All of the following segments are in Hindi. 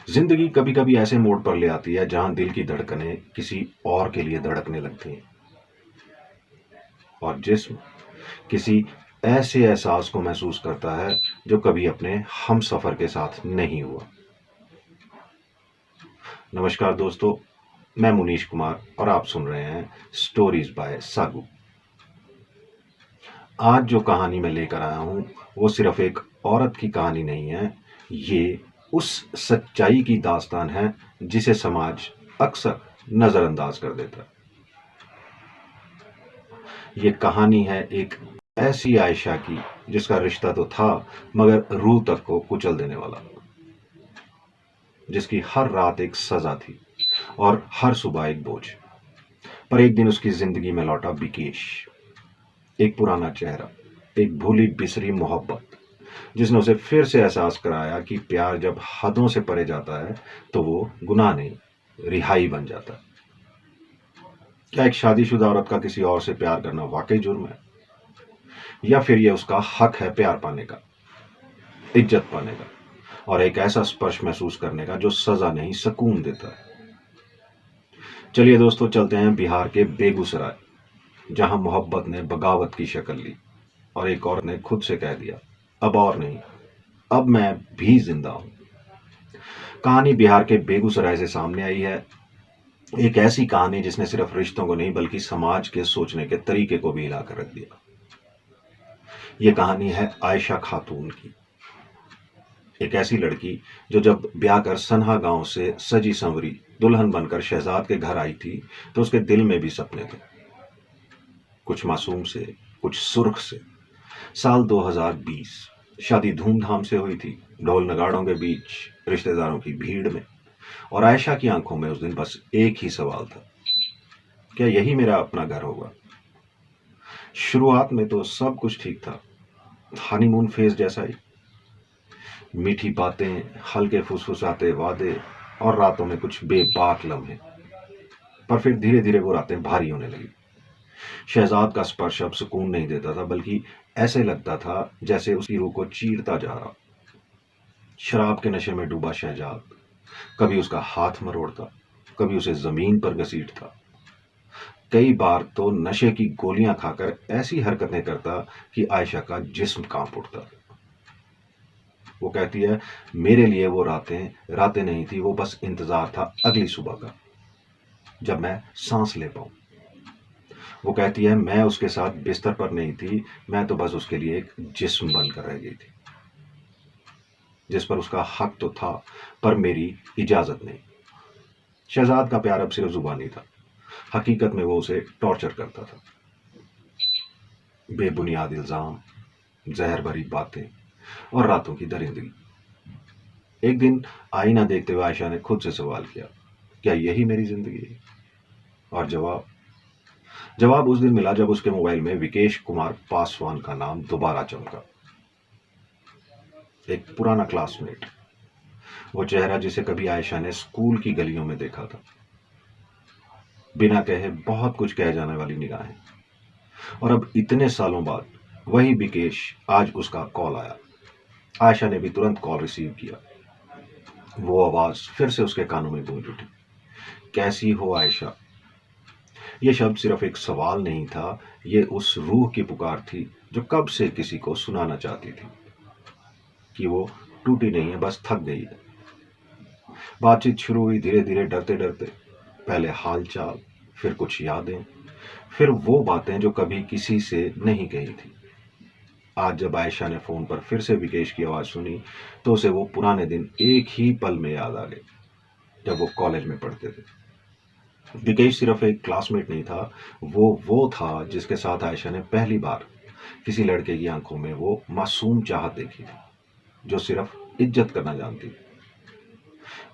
जिंदगी कभी कभी ऐसे मोड़ पर ले आती है जहां दिल की धड़कनें किसी और के लिए धड़कने लगती हैं और जिस्म किसी ऐसे एहसास को महसूस करता है जो कभी अपने हम सफर के साथ नहीं हुआ। नमस्कार दोस्तों, मैं मुनीश कुमार और आप सुन रहे हैं स्टोरीज बाय सागू। आज जो कहानी मैं लेकर आया हूं वो सिर्फ एक औरत की कहानी नहीं है, ये उस सच्चाई की दास्तान है जिसे समाज अक्सर नजरअंदाज कर देता है। ये कहानी है एक ऐसी आयशा की जिसका रिश्ता तो था मगर रूह तक को कुचल देने वाला, जिसकी हर रात एक सजा थी और हर सुबह एक बोझ। पर एक दिन उसकी जिंदगी में लौटा विकेश, एक पुराना चेहरा, एक भूली बिसरी मोहब्बत जिसने उसे फिर से एहसास कराया कि प्यार जब हदों से परे जाता है तो वो गुनाह नहीं, रिहाई बन जाता है। क्या एक शादीशुदा औरत का किसी और से प्यार करना वाकई जुर्म है, या फिर ये उसका हक है प्यार पाने का, इज्जत पाने का और एक ऐसा स्पर्श महसूस करने का जो सजा नहीं सुकून देता है। चलिए दोस्तों, चलते हैं बिहार के बेगूसराय, जहां मोहब्बत ने बगावत की शक्ल ली और एक औरत ने खुद से कह दिया, अब और नहीं, अब मैं भी जिंदा हूं। कहानी बिहार के बेगूसराय से सामने आई है, एक ऐसी कहानी जिसने सिर्फ रिश्तों को नहीं बल्कि समाज के सोचने के तरीके को भी हिलाकर रख दिया। यह कहानी है आयशा खातून की, एक ऐसी लड़की जो जब ब्याह कर सनहा गांव से सजी संवरी दुल्हन बनकर शहजाद के घर आई थी तो उसके दिल में भी सपने थे, कुछ मासूम से, कुछ सुर्ख से। साल 2020, शादी धूमधाम से हुई थी, ढोल नगाड़ों के बीच, रिश्तेदारों की भीड़ में, और आयशा की आंखों में उस दिन बस एक ही सवाल था, क्या यही मेरा अपना घर होगा। शुरुआत में तो सब कुछ ठीक था, हनीमून फेज जैसा ही, मीठी बातें, हल्के फुसफुसाते वादे और रातों में कुछ बेबाक लम्हे। पर फिर धीरे धीरे वो रातें भारी होने लगी। शहजाद का स्पर्श अब सुकून नहीं देता था, बल्कि ऐसे लगता था जैसे उसकी रूह को चीरता जा रहा। शराब के नशे में डूबा शहजाद कभी उसका हाथ मरोड़ता, कभी उसे जमीन पर घसीटता, कई बार तो नशे की गोलियां खाकर ऐसी हरकतें करता कि आयशा का जिस्म कांप उठता। वो कहती है, मेरे लिए वो रातें रातें नहीं थी, वो बस इंतजार था अगली सुबह का, जब मैं सांस ले पाऊं। वो कहती है, मैं उसके साथ बिस्तर पर नहीं थी, मैं तो बस उसके लिए एक जिस्म बनकर रह गई थी, जिस पर उसका हक तो था पर मेरी इजाजत नहीं। शहजाद का प्यार अब सिर्फ जुबानी था, हकीकत में वो उसे टॉर्चर करता था। बेबुनियाद इल्जाम, जहर भरी बातें और रातों की दरिंदगी। एक दिन आईना देखते हुए आयशा ने खुद से सवाल किया, क्या यही मेरी जिंदगी है? और जवाब उस दिन मिला जब उसके मोबाइल में विकेश कुमार पासवान का नाम दोबारा चमका। एक पुराना क्लासमेट, वो चेहरा जिसे कभी आयशा ने स्कूल की गलियों में देखा था, बिना कहे बहुत कुछ कह जाने वाली निगाहें। और अब इतने सालों बाद वही विकेश, आज उसका कॉल आया। आयशा ने भी तुरंत कॉल रिसीव किया। वो आवाज फिर से उसके कानों में गूंज उठी, कैसी हो आयशा। यह शब्द सिर्फ एक सवाल नहीं था, ये उस रूह की पुकार थी जो कब से किसी को सुनाना चाहती थी कि वो टूटी नहीं है, बस थक गई है। बातचीत शुरू हुई धीरे धीरे, डरते डरते, पहले हाल चाल, फिर कुछ यादें, फिर वो बातें जो कभी किसी से नहीं कही थी। आज जब आयशा ने फोन पर फिर से विकेश की आवाज सुनी तो उसे वो पुराने दिन एक ही पल में याद आ गए, जब वो कॉलेज में पढ़ते थे। विकेश सिर्फ एक क्लासमेट नहीं था, वो था जिसके साथ आयशा ने पहली बार किसी लड़के की आंखों में वो मासूम चाहत देखी थी, जो सिर्फ इज्जत करना जानती थी।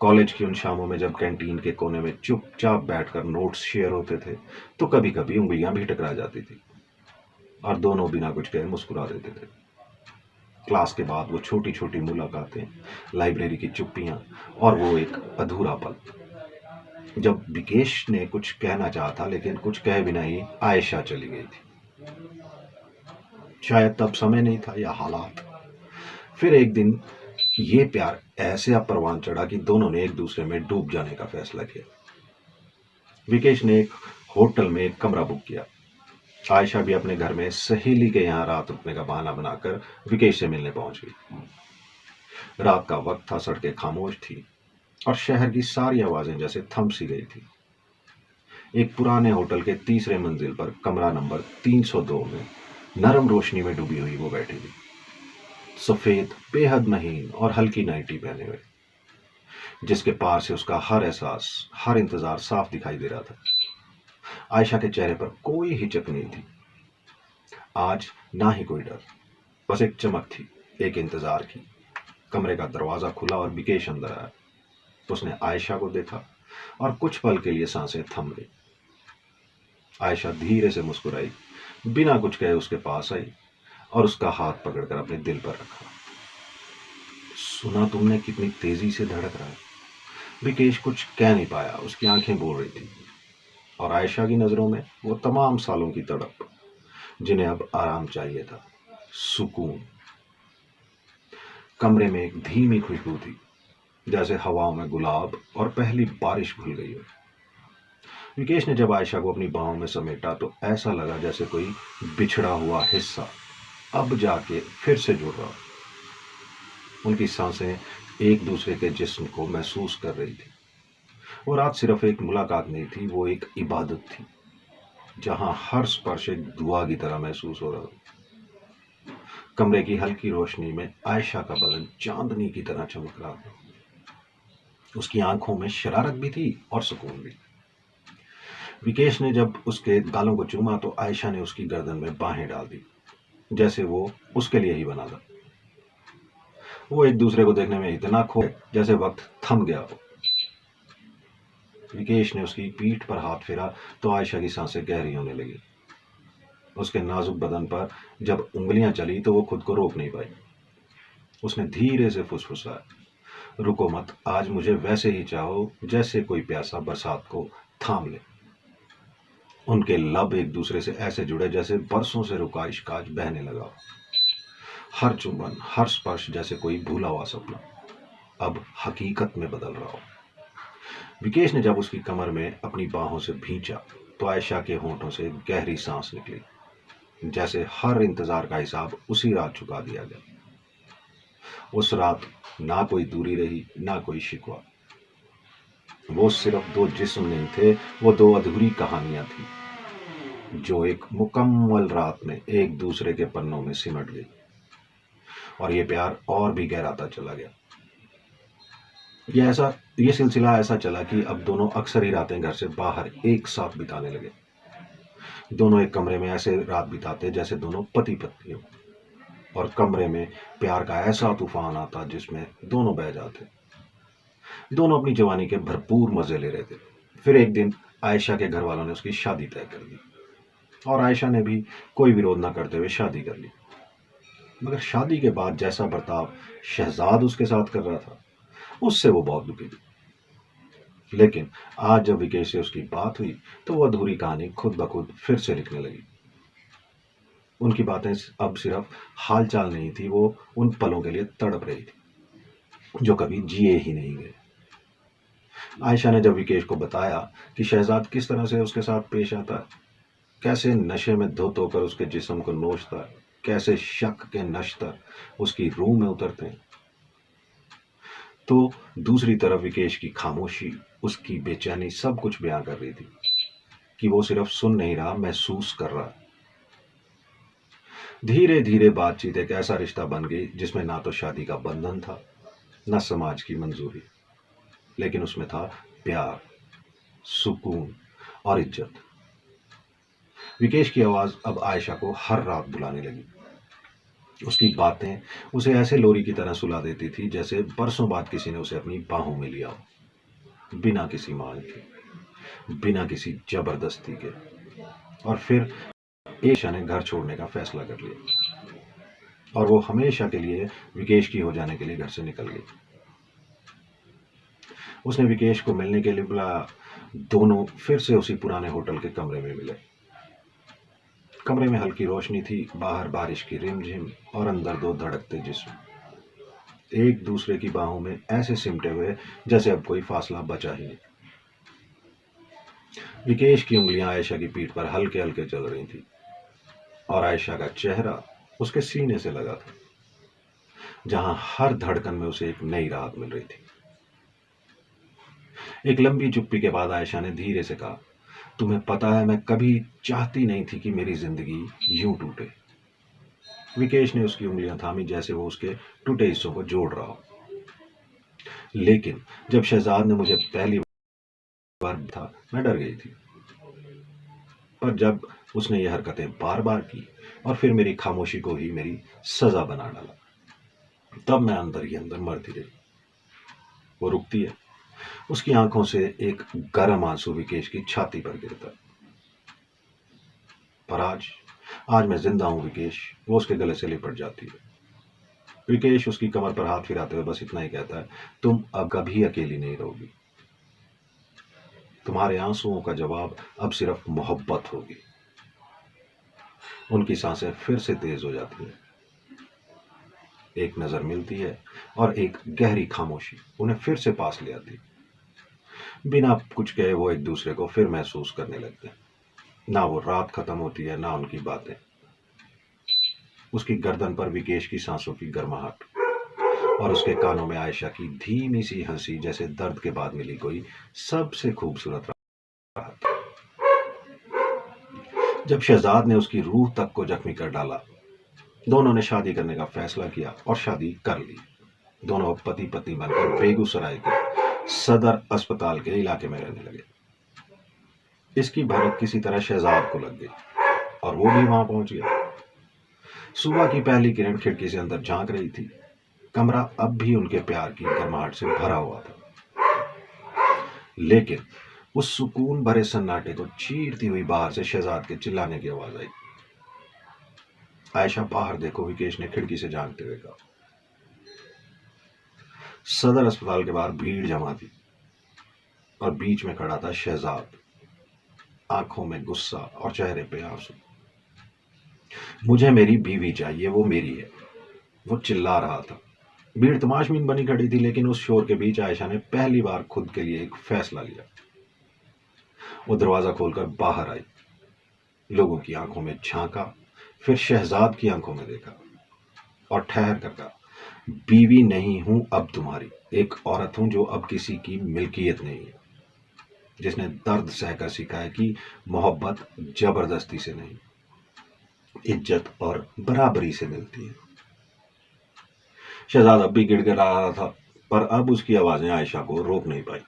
कॉलेज की उन शामों में जब कैंटीन के कोने में चुपचाप बैठकर नोट्स शेयर होते थे तो कभी कभी उंगलियां भी टकरा जाती थी और दोनों बिना कुछ कहे मुस्कुरा देते थे। क्लास के बाद वो छोटी छोटी मुलाकातें, लाइब्रेरी की चुप्पियां और वो एक अधूरा पल जब विकेश ने कुछ कहना चाहा था लेकिन कुछ कहे बिना ही आयशा चली गई थी। शायद तब समय नहीं था या हालात। फिर एक दिन ये प्यार ऐसे अब परवान चढ़ा कि दोनों ने एक दूसरे में डूब जाने का फैसला किया। विकेश ने एक होटल में एक कमरा बुक किया। आयशा भी अपने घर में सहेली के यहाँ रात रुकने का बहाना बनाकर विकेश से मिलने पहुंच गई। रात का वक्त था, सड़कें खामोश थी और शहर की सारी आवाजें जैसे थम सी गई थी। एक पुराने होटल के तीसरे मंजिल पर कमरा नंबर 302 में नरम रोशनी में डूबी हुई वो बैठी थी, सफेद, बेहद महीन और हल्की नाइटी पहने हुए, जिसके पार से उसका हर एहसास, हर इंतजार साफ दिखाई दे रहा था। आयशा के चेहरे पर कोई हिचक नहीं थी आज, ना ही कोई डर, बस एक चमक थी, एक इंतजार की। कमरे का दरवाजा खुला और विकेश अंदर आया। उसने आयशा को देखा और कुछ पल के लिए सांसें थम गई। आयशा धीरे से मुस्कुराई, बिना कुछ कहे उसके पास आई और उसका हाथ पकड़कर अपने दिल पर रखा। सुना तुमने कितनी तेजी से धड़क रहा है? विकेश कुछ कह नहीं पाया, उसकी आंखें बोल रही थी और आयशा की नजरों में वो तमाम सालों की तड़प, जिन्हें अब आराम चाहिए था, सुकून। कमरे में एक धीमी खुशबू थी, जैसे हवाओं में गुलाब और पहली बारिश घुल गई हो। विकेश ने जब आयशा को अपनी बाहों में समेटा तो ऐसा लगा जैसे कोई बिछड़ा हुआ हिस्सा अब जाके फिर से जुड़ रहा हो। उनकी सांसें एक दूसरे के जिस्म को महसूस कर रही थी। वो रात सिर्फ एक मुलाकात नहीं थी, वो एक इबादत थी, जहां हर स्पर्श एक दुआ की तरह महसूस हो रहा था। कमरे की हल्की रोशनी में आयशा का बदन चांदनी की तरह चमक रहा था। उसकी आंखों में शरारत भी थी और सुकून भी। विकेश ने जब उसके गालों को चूमा तो आयशा ने उसकी गर्दन में बाहें डाल दी, जैसे वो उसके लिए ही बना था। वो एक दूसरे को देखने में इतना खो गए जैसे वक्त थम गया हो। विकेश ने उसकी पीठ पर हाथ फेरा तो आयशा की सांसें गहरी होने लगी। उसके नाजुक बदन पर जब उंगलियां चली तो वो खुद को रोक नहीं पाई। उसने धीरे से फुसफुसाया, रुको मत, आज मुझे वैसे ही चाहो जैसे कोई प्यासा बरसात को थाम ले। उनके लब एक दूसरे से ऐसे जुड़े जैसे बरसों से रुका इश्क आज बहने लगा हो। हर चुंबन, हर स्पर्श जैसे कोई भूला हुआ सपना अब हकीकत में बदल रहा हो। विकेश ने जब उसकी कमर में अपनी बाहों से भींचा तो आयशा के होंठों से गहरी सांस निकली, जैसे हर इंतजार का हिसाब उसी रात चुका दिया गया। उस रात ना कोई दूरी रही, ना कोई शिकवा। वो सिर्फ दो जिस्म नहीं थे, वो दो अधूरी कहानियां थी, जो एक मुकम्मल रात में एक दूसरे के पन्नों में सिमट गई। और ये प्यार और भी गहराता चला गया। ये सिलसिला ऐसा चला कि अब दोनों अक्सर ही रातें घर से बाहर एक साथ बिताने लगे। दोनों एक कमरे में ऐसे रात बिताते जैसे दोनों पति पत्नी हो, और कमरे में प्यार का ऐसा तूफान आता जिसमें दोनों बह जाते। दोनों अपनी जवानी के भरपूर मजे ले रहे थे। फिर एक दिन आयशा के घर वालों ने उसकी शादी तय कर दी और आयशा ने भी कोई विरोध न करते हुए शादी कर ली। मगर शादी के बाद जैसा बर्ताव शहजाद उसके साथ कर रहा था, उससे वो बहुत दुखी थी। लेकिन आज जब विकेश से उसकी बात हुई तो वो अधूरी कहानी खुद ब खुद फिर से लिखने लगी। उनकी बातें अब सिर्फ हालचाल नहीं थी, वो उन पलों के लिए तड़प रही थी जो कभी जिए ही नहीं गए। आयशा ने जब विकेश को बताया कि शहजाद किस तरह से उसके साथ पेश आता है, कैसे नशे में धुत होकर उसके जिस्म को नोचता है, कैसे शक के नश्तर उसकी रूह में उतरते हैं, तो दूसरी तरफ विकेश की खामोशी, उसकी बेचैनी सब कुछ बयां कर रही थी कि वो सिर्फ सुन नहीं रहा, महसूस कर रहा। धीरे धीरे बातचीत एक ऐसा रिश्ता बन गई जिसमें ना तो शादी का बंधन था, न समाज की मंजूरी, लेकिन उसमें था प्यार, सुकून और इज्जत। विकेश की आवाज अब आयशा को हर रात बुलाने लगी। उसकी बातें उसे ऐसे लोरी की तरह सुला देती थी जैसे बरसों बाद किसी ने उसे अपनी बाहों में लिया हो, बिना किसी मांग के, बिना किसी जबरदस्ती के। और फिर आयशा ने घर छोड़ने का फैसला कर लिया और वो हमेशा के लिए विकेश की हो जाने के लिए घर से निकल गई। उसने विकेश को मिलने के लिए बुलाया। दोनों फिर से उसी पुराने होटल के कमरे में मिले। कमरे में हल्की रोशनी थी, बाहर बारिश की रिमझिम और अंदर दो धड़कते जिस्म। एक दूसरे की बाहों में ऐसे सिमटे हुए जैसे अब कोई फासला बचा ही नहीं। विकेश की उंगलियां आयशा की पीठ पर हल्के हल्के चल रही थी और आयशा का चेहरा उसके सीने से लगा था, जहां हर धड़कन में उसे एक नई राहत मिल रही थी। एक लंबी चुप्पी के बाद आयशा ने धीरे से कहा, तुम्हें पता है मैं कभी चाहती नहीं थी कि मेरी जिंदगी यूं टूटे। विकेश ने उसकी उंगलियां थामी जैसे वो उसके टूटे हिस्सों को जोड़ रहा हो। लेकिन जब शहजाद ने मुझे पहली बार था, मैं डर गई थी। पर जब उसने ये हरकतें बार बार की और फिर मेरी खामोशी को ही मेरी सजा बना डाला, तब मैं अंदर ही अंदर मरती रही। वो रुकती है, उसकी आंखों से एक गर्म आंसू विकेश की छाती पर गिरता। पर आज मैं जिंदा हूं विकेश, वो उसके गले से लिपट जाती है। विकेश उसकी कमर पर हाथ फिराते हुए बस इतना ही कहता है, तुम अब कभी अकेली नहीं रहोगी। तुम्हारे आंसुओं का जवाब अब सिर्फ मोहब्बत होगी। उनकी सांसें फिर से तेज हो जाती है। एक नजर मिलती है और एक गहरी खामोशी उन्हें फिर से पास ले आती है। बिना कुछ कहे वो एक दूसरे को फिर महसूस करने लगते हैं। ना वो रात खत्म होती है, ना उनकी बातें। उसकी गर्दन पर विकेश की सांसों की गर्माहट और उसके कानों में आयशा की धीमी सी हंसी जैसे दर्द के बाद मिली कोई सबसे खूबसूरत राहत। जब शहजाद ने उसकी रूह तक को जख्मी कर डाला, दोनों ने शादी करने का फैसला किया और शादी कर ली। दोनों पति पत्नी बनकर बेगूसराय के सदर अस्पताल के इलाके में रहने लगे। इसकी भनक किसी तरह शहजाद को लग गई और वो भी वहां पहुंच गया। सुबह की पहली किरण खिड़की से अंदर झांक रही थी। कमरा अब भी उनके प्यार की गर्माहट से भरा हुआ था, लेकिन उस सुकून भरे सन्नाटे को चीरती हुई बाहर से शहजाद के चिल्लाने की आवाज आई। आयशा बाहर देखो, विकेश ने खिड़की से झांकते हुए कहा। सदर अस्पताल के बाहर भीड़ जमा थी और बीच में खड़ा था शहजाद, आंखों में गुस्सा और चेहरे पे आंसू। मुझे मेरी बीवी चाहिए, वो मेरी है, वो चिल्ला रहा था। भीड़ तमाशबीन बनी खड़ी थी, लेकिन उस शोर के बीच आयशा ने पहली बार खुद के लिए एक फैसला लिया। वो दरवाजा खोलकर बाहर आई, लोगों की आंखों में झांका, फिर शहजाद की आंखों में देखा और ठहर कर कहा, बीवी नहीं हूं अब तुम्हारी, एक औरत हूं जो अब किसी की मिल्कियत नहीं है, जिसने दर्द सहकर सीखा है कि मोहब्बत जबरदस्ती से नहीं, इज्जत और बराबरी से मिलती है। शहजाद अब भी गिड़गिड़ा रहा था, पर अब उसकी आवाजें आयशा को रोक नहीं पाई।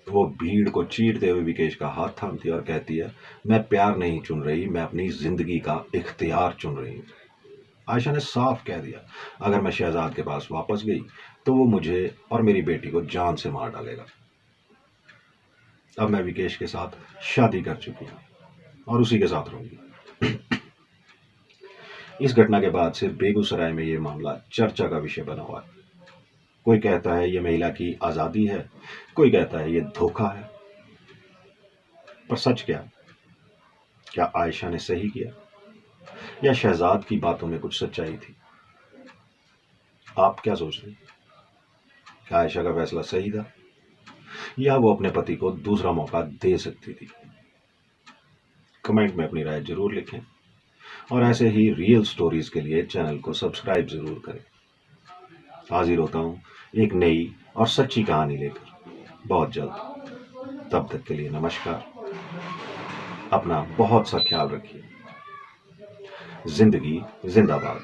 वो भीड़ को चीरते हुए विकेश का हाथ थामती और कहती है, मैं प्यार नहीं चुन रही, मैं अपनी जिंदगी का इख्तियार चुन रही हूं। आयशा ने साफ कह दिया, अगर मैं शहजाद के पास वापस गई तो वो मुझे और मेरी बेटी को जान से मार डालेगा। अब मैं विकेश के साथ शादी कर चुकी हूं और उसी के साथ रहूंगी। इस घटना के बाद से बेगूसराय में ये मामला चर्चा का विषय बना हुआ है। कोई कहता है ये महिला की आजादी है, कोई कहता है ये धोखा है। पर सच क्या आयशा ने सही किया या शहजाद की बातों में कुछ सच्चाई थी? आप क्या सोच रहे हैं? क्या आयशा का फैसला सही था या वो अपने पति को दूसरा मौका दे सकती थी? कमेंट में अपनी राय जरूर लिखें और ऐसे ही रियल स्टोरीज के लिए चैनल को सब्सक्राइब जरूर करें। हाजिर होता हूं एक नई और सच्ची कहानी लेकर बहुत जल्द। तब तक के लिए नमस्कार। अपना बहुत सा ख्याल रखिए। जिंदगी जिंदाबाद।